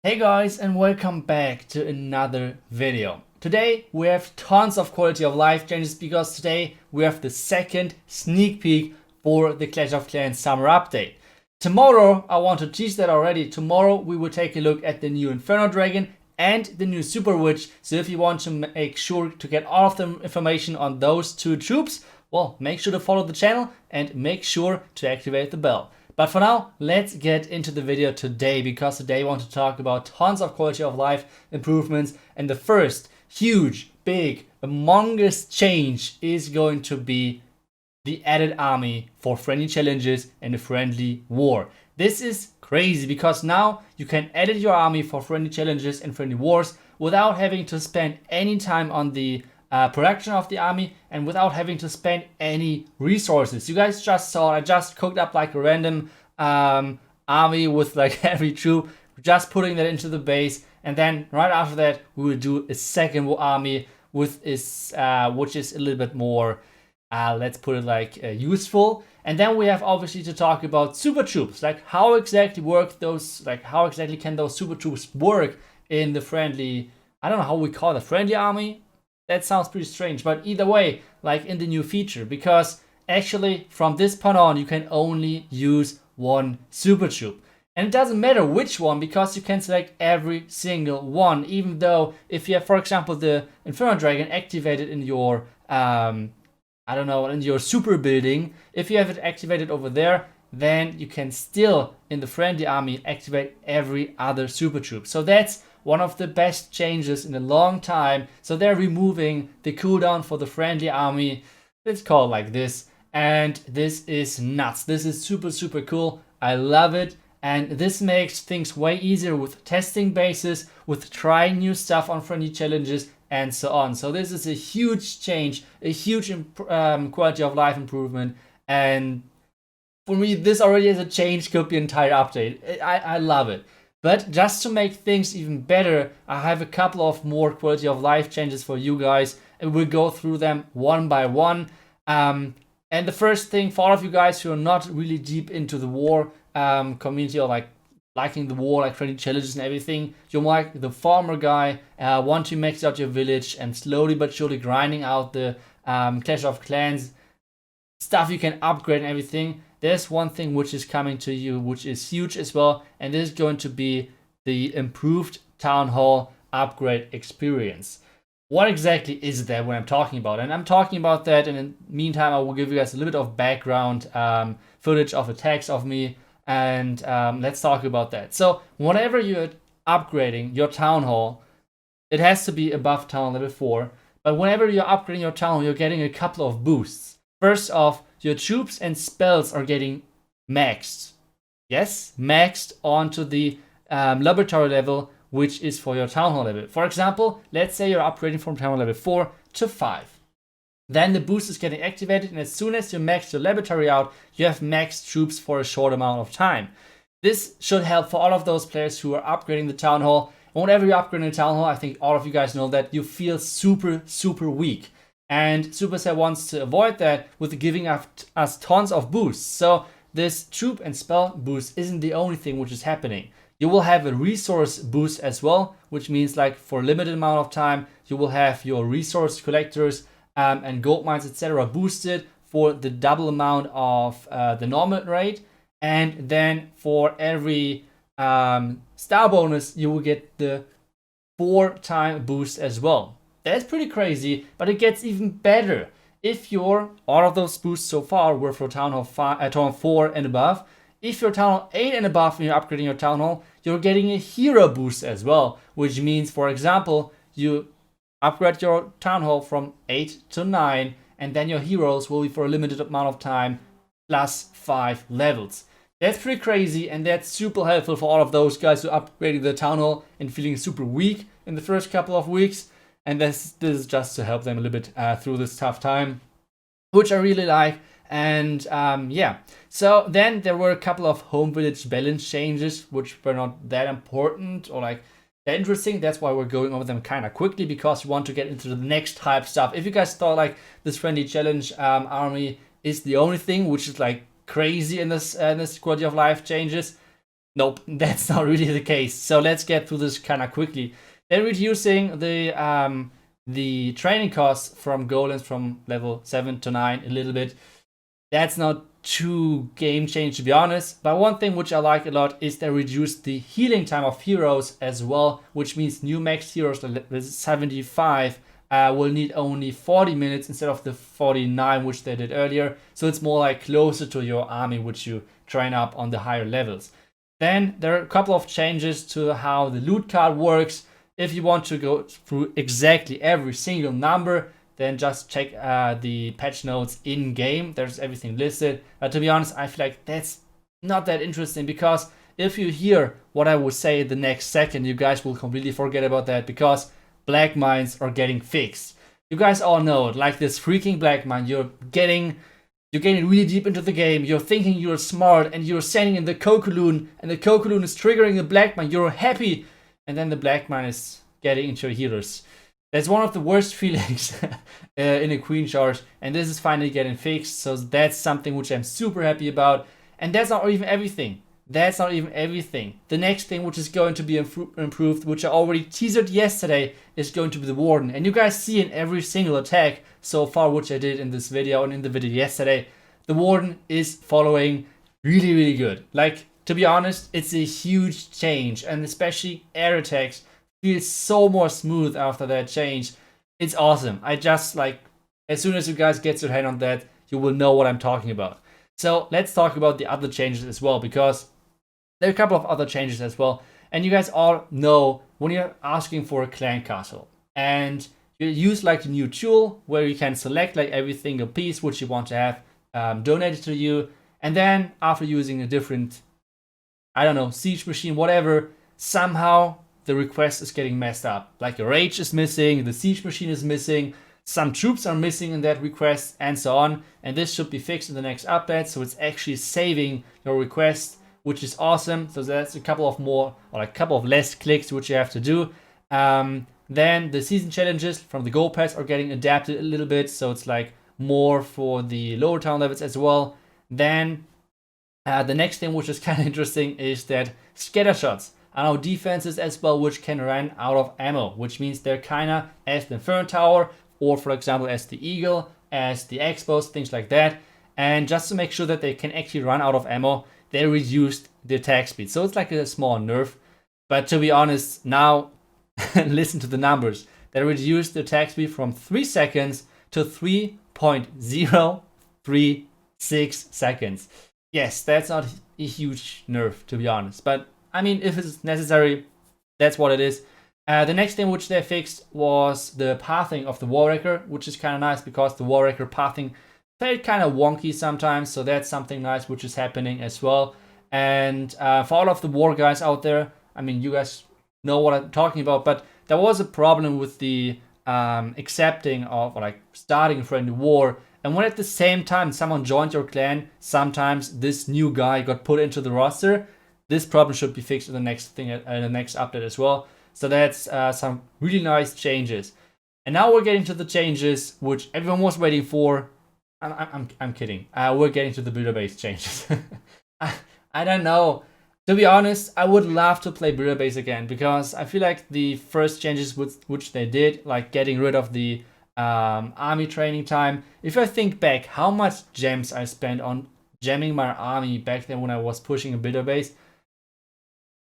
Hey guys, and welcome back to another video. Today we have tons of quality of life changes because today we have the second sneak peek for the Clash of Clans summer update. Tomorrow, I want to tease that already, tomorrow we will take a look at the new Inferno Dragon and the new Super Witch. So if you want to make sure to get all of the information on those two troops, well, make sure to follow the channel and make sure to activate the bell. But for now, let's get into the video today, because today I want to talk about tons of quality of life improvements, and the first huge, big, humongous change is going to be the added army for friendly challenges and a friendly war. This is crazy because now you can edit your army for friendly challenges and friendly wars without having to spend any time on the production of the army and without having to spend any resources. You guys just saw I just cooked up like a random army with like every troop, just putting that into the base, and then right after that we will do a second army with which is a little bit more let's put it like useful. And then we have obviously to talk about super troops, like how exactly how exactly can those super troops work in the friendly, I don't know how we call it, friendly army. That sounds pretty strange, but either way, like in the new feature, because actually from this point on you can only use one super troop. And it doesn't matter which one, because you can select every single one, even though if you have, for example, the Inferno Dragon activated in your I don't know, in your super building, if you have it activated over there, then you can still, in the friendly army, activate every other super troop. So that's one of the best changes in a long time. So they're removing the cooldown for the friendly army. Let's call it like this. And this is nuts. This is super, super cool. I love it. And this makes things way easier with testing bases, with trying new stuff on friendly challenges, and so on. So this is a huge change, a huge quality of life improvement. And for me, this already as a change could be an entire update. I love it. But just to make things even better, I have a couple of more quality of life changes for you guys, and we'll go through them one by one. And the first thing, for all of you guys who are not really deep into the war community, or like liking the war, like friendly challenges and everything, you're more like the farmer guy, want to max out your village and slowly but surely grinding out the Clash of Clans stuff you can upgrade and everything. There's one thing which is coming to you, which is huge as well, and this is going to be the improved Town Hall upgrade experience. What exactly is that when I'm talking about? And I'm talking about that, and in the meantime I will give you guys a little bit of background footage of attacks of me, and let's talk about that. So whenever you're upgrading your Town Hall, it has to be above Town Hall level 4, but whenever you're upgrading your Town Hall, you're getting a couple of boosts. First off, your troops and spells are getting maxed. Yes, maxed onto the laboratory level, which is for your Town Hall level. For example, let's say you're upgrading from Town Hall level 4 to 5. Then the boost is getting activated, and as soon as you max your laboratory out, you have maxed troops for a short amount of time. This should help for all of those players who are upgrading the Town Hall. And whenever you're upgrading the Town Hall, I think all of you guys know that you feel super, super weak. And Supercell wants to avoid that with giving us tons of boosts. So this troop and spell boost isn't the only thing which is happening. You will have a resource boost as well, which means like for a limited amount of time, you will have your resource collectors and gold mines, etc. boosted for the double amount of the normal rate. And then for every star bonus, you will get the 4-time boost as well. That's pretty crazy, but it gets even better. If all of those boosts so far were for Town Hall 4 and above, if you're Town Hall 8 and above and you're upgrading your Town Hall, you're getting a hero boost as well, which means, for example, you upgrade your Town Hall from 8 to 9, and then your heroes will be for a limited amount of time, plus 5 levels. That's pretty crazy, and that's super helpful for all of those guys who are upgrading the Town Hall and feeling super weak in the first couple of weeks. And this is just to help them a little bit through this tough time, which I really like. And yeah, so then there were a couple of home village balance changes, which were not that important or like that interesting. That's why we're going over them kind of quickly, because we want to get into the next hype stuff. If you guys thought like this friendly challenge army is the only thing which is like crazy in this quality of life changes, Nope, that's not really the case. So let's get through this kind of quickly. They're reducing the training costs from golems from level 7 to 9 a little bit. That's not too game change, to be honest. But one thing which I like a lot is they reduced the healing time of heroes as well, which means new max heroes level 75 will need only 40 minutes instead of the 49 which they did earlier. So it's more like closer to your army which you train up on the higher levels. Then there are a couple of changes to how the loot card works. If you want to go through exactly every single number, then just check the patch notes in game. There's everything listed. But to be honest, I feel like that's not that interesting, because if you hear what I would say the next second, you guys will completely forget about that, because black mines are getting fixed. You guys all know it, like this freaking black mine. You're getting really deep into the game. You're thinking you're smart and you're sending in the Cooldown, and the Cooldown is triggering a black mine. You're happy, and then the black mine is getting into your healers. That's one of the worst feelings in a queen charge, and this is finally getting fixed. So that's something which I'm super happy about. And that's not even everything. That's not even everything. The next thing which is going to be improved, which I already teasered yesterday, is going to be the Warden. And you guys see in every single attack so far, which I did in this video and in the video yesterday, the Warden is following really, really good. Like, to be honest, it's a huge change, and especially air attacks feels so more smooth after that change. It's awesome. I just, like, as soon as you guys get your hand on that, you will know what I'm talking about. So let's talk about the other changes as well, because there are a couple of other changes as well. And you guys all know when you're asking for a clan castle and you use like the new tool where you can select like every single piece which you want to have donated to you. And then after using a different, I don't know, siege machine, whatever, somehow the request is getting messed up. Like a rage is missing, the siege machine is missing, some troops are missing in that request, and so on. And this should be fixed in the next update, so it's actually saving your request, which is awesome. So that's a couple of more, or like a couple of less clicks which you have to do. Then the season challenges from the gold pass are getting adapted a little bit, so it's like more for the lower town levels as well. Then the next thing which is kind of interesting is that scatter shots are now defenses as well, which can run out of ammo, which means they're kind of as the Inferno Tower, or for example as the Eagle, as the Expos, things like that. And just to make sure that they can actually run out of ammo, they reduced the attack speed. So it's like a small nerf. But to be honest, now listen to the numbers. They reduced the attack speed from 3 seconds to 3.036 seconds. Yes, that's not a huge nerf, to be honest. But I mean, if it's necessary, that's what it is. The next thing which they fixed was the pathing of the Warwrecker, which is kind of nice because the Warwrecker pathing felt kind of wonky sometimes. So that's something nice which is happening as well. And for all of the war guys out there, I mean, you guys know what I'm talking about, but there was a problem with the accepting of, or like starting a friendly war. And when at the same time someone joined your clan, sometimes this new guy got put into the roster. This problem should be fixed in the next thing, the next update as well. So that's some really nice changes. And now we're getting to the changes which everyone was waiting for. I'm kidding. We're getting to the builder base changes. I don't know. To be honest, I would love to play builder base again, because I feel like the first changes which they did, like getting rid of the army training time. If I think back how much gems I spent on jamming my army back then when I was pushing a builder base,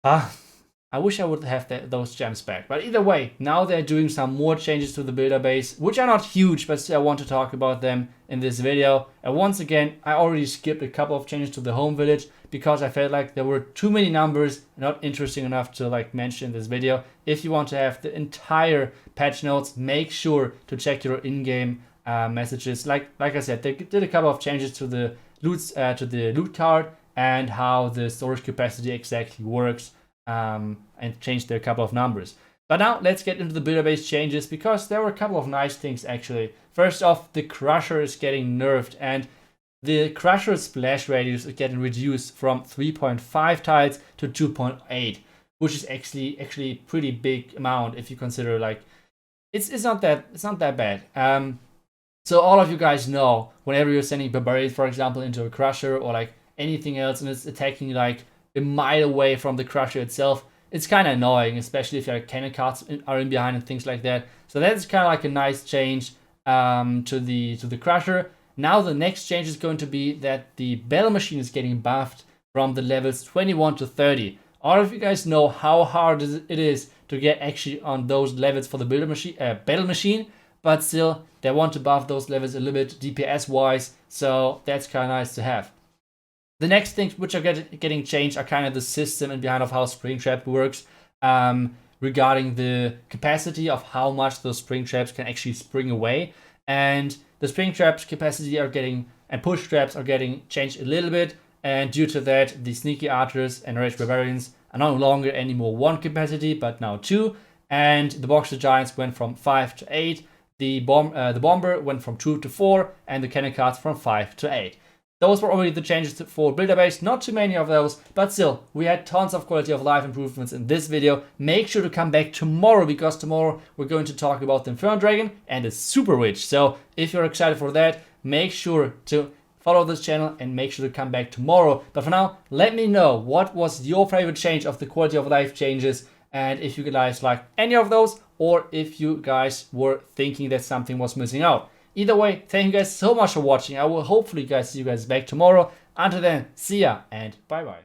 I wish I would have those gems back. But either way, now they're doing some more changes to the builder base, which are not huge, but still I want to talk about them in this video. And once again, I already skipped a couple of changes to the home village because I felt like there were too many numbers, not interesting enough to like mention in this video. If you want to have the entire patch notes, make sure to check your in-game messages. Like I said, they did a couple of changes to the loot card and how the storage capacity exactly works. And changed their couple of numbers. But now let's get into the builder base changes, because there were a couple of nice things actually. First off, the Crusher is getting nerfed, and the Crusher splash radius is getting reduced from 3.5 tiles to 2.8, which is actually pretty big amount if you consider like it's not that bad. So all of you guys know, whenever you're sending barbarians, for example, into a Crusher or like anything else, and it's attacking like a mile away from the crusher itself. It's kind of annoying, especially if your cannon cards are in behind and things like that. So that's kind of like a nice change to the crusher. Now the next change is going to be that the battle machine is getting buffed from the levels 21 to 30. All of you guys know how hard it is to get actually on those levels for the battle machine, but still they want to buff those levels a little bit DPS wise, so that's kind of nice to have. The next things which are getting changed are kind of the system and behind of how Springtrap works, regarding the capacity of how much those spring traps can actually spring away. And the spring traps capacity are getting, and push traps are getting changed a little bit. And due to that, the sneaky archers and rage barbarians are no longer anymore 1 capacity, but now 2. And the boxer giants went from 5 to 8. The bomber went from 2 to 4, and the cannon cards from 5 to 8. Those were already the changes for builder base, not too many of those, but still, we had tons of quality of life improvements in this video. Make sure to come back tomorrow, because tomorrow we're going to talk about the Inferno Dragon and the Super Witch. So if you're excited for that, make sure to follow this channel and make sure to come back tomorrow. But for now, let me know what was your favorite change of the quality of life changes, and if you guys like any of those, or if you guys were thinking that something was missing out. Either way, thank you guys so much for watching. I will hopefully guys see you guys back tomorrow. Until then, see ya and bye bye.